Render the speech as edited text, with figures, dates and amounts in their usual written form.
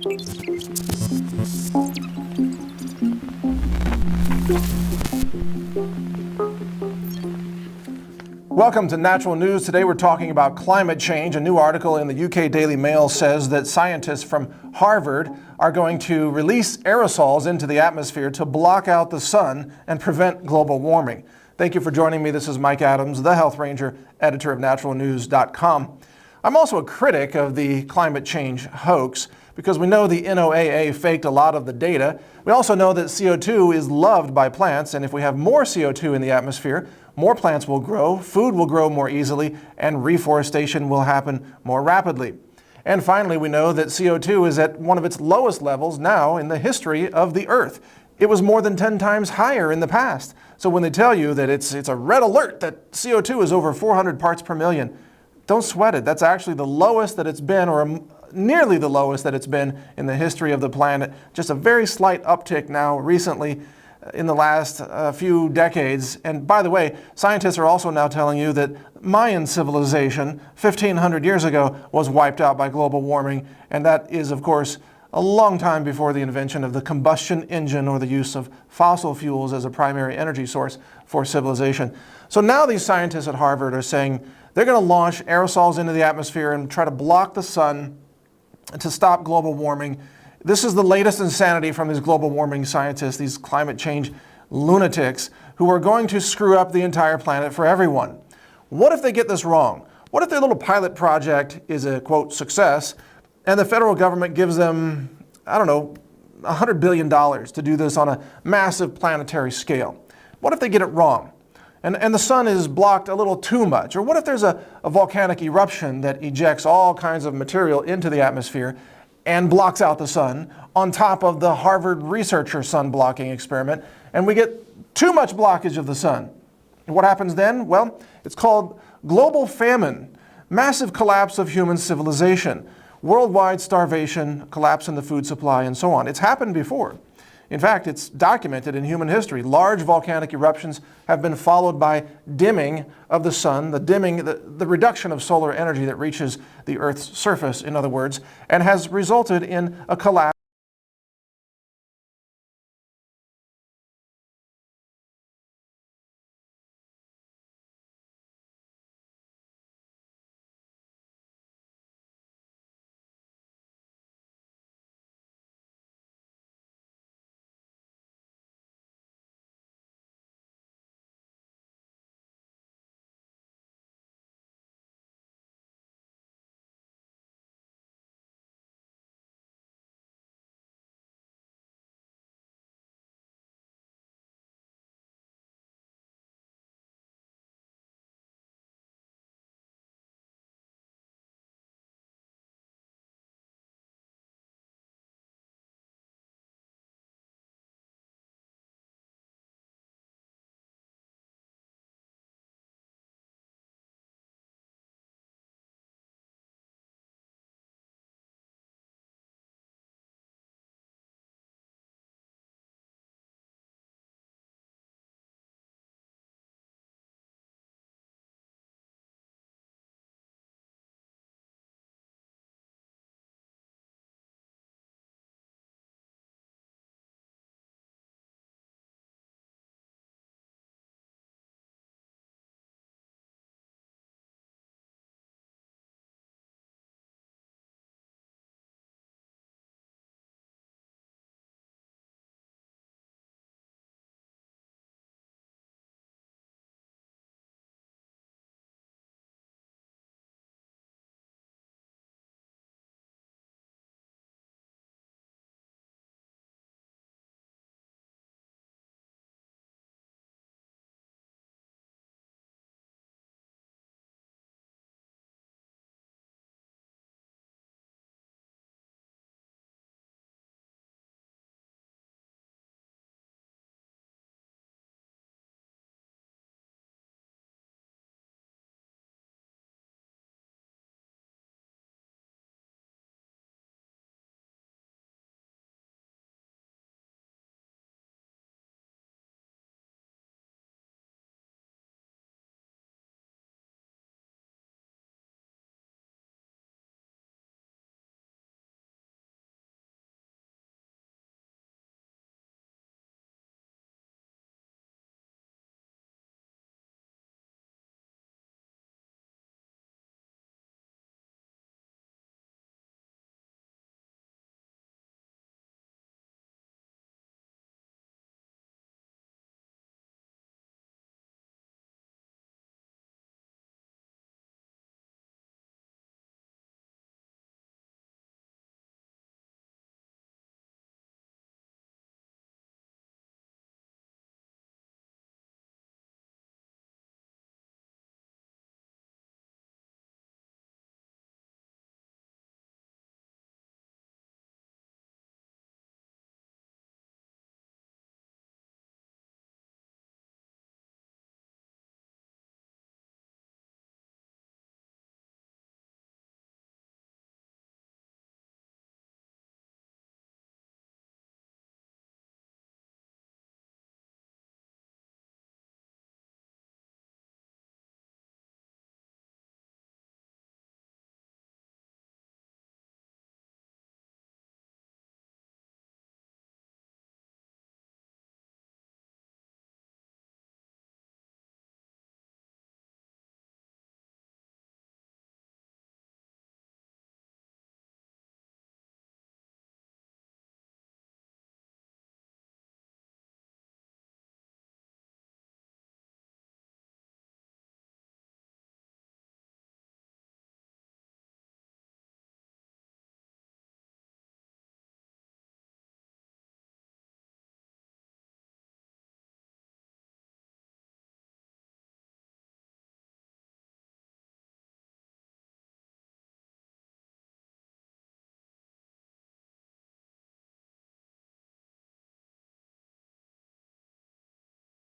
Welcome to Natural News. Today we're talking about climate change. A new article in the UK Daily Mail says that scientists from Harvard are going to release aerosols into the atmosphere to block out the sun and prevent global warming. Thank you for joining me. This is Mike Adams, the Health Ranger, editor of naturalnews.com. I'm also a critic of the climate change hoax because we know the NOAA faked a lot of the data. We also know that CO2 is loved by plants, and if we have more CO2 in the atmosphere, more plants will grow, food will grow more easily, and reforestation will happen more rapidly. And finally, we know that CO2 is at one of its lowest levels now in the history of the Earth. It was more than 10 times higher in the past. So when they tell you that it's a red alert that CO2 is over 400 parts per million, don't sweat it. That's actually the lowest that it's been, or nearly the lowest that it's been in the history of the planet. Just a very slight uptick now recently in the last few decades. And by the way, scientists are also now telling you that Mayan civilization 1,500 years ago was wiped out by global warming. And that is, of course, a long time before the invention of the combustion engine or the use of fossil fuels as a primary energy source for civilization. So now these scientists at Harvard are saying they're going to launch aerosols into the atmosphere and try to block the sun to stop global warming. This is the latest insanity from these global warming scientists, these climate change lunatics, who are going to screw up the entire planet for everyone. What if they get this wrong? What if their little pilot project is a, quote, success, and the federal government gives them, I don't know, $100 billion to do this on a massive planetary scale? What if they get it wrong? And the sun is blocked a little too much? Or what if there's a volcanic eruption that ejects all kinds of material into the atmosphere and blocks out the sun on top of the Harvard researcher sun blocking experiment, and we get too much blockage of the sun? And what happens then? Well, it's called global famine, massive collapse of human civilization, worldwide starvation, collapse in the food supply, and so on. It's happened before. In fact, it's documented in human history. Large volcanic eruptions have been followed by dimming of the sun, the reduction of solar energy that reaches the Earth's surface, in other words, and has resulted in a collapse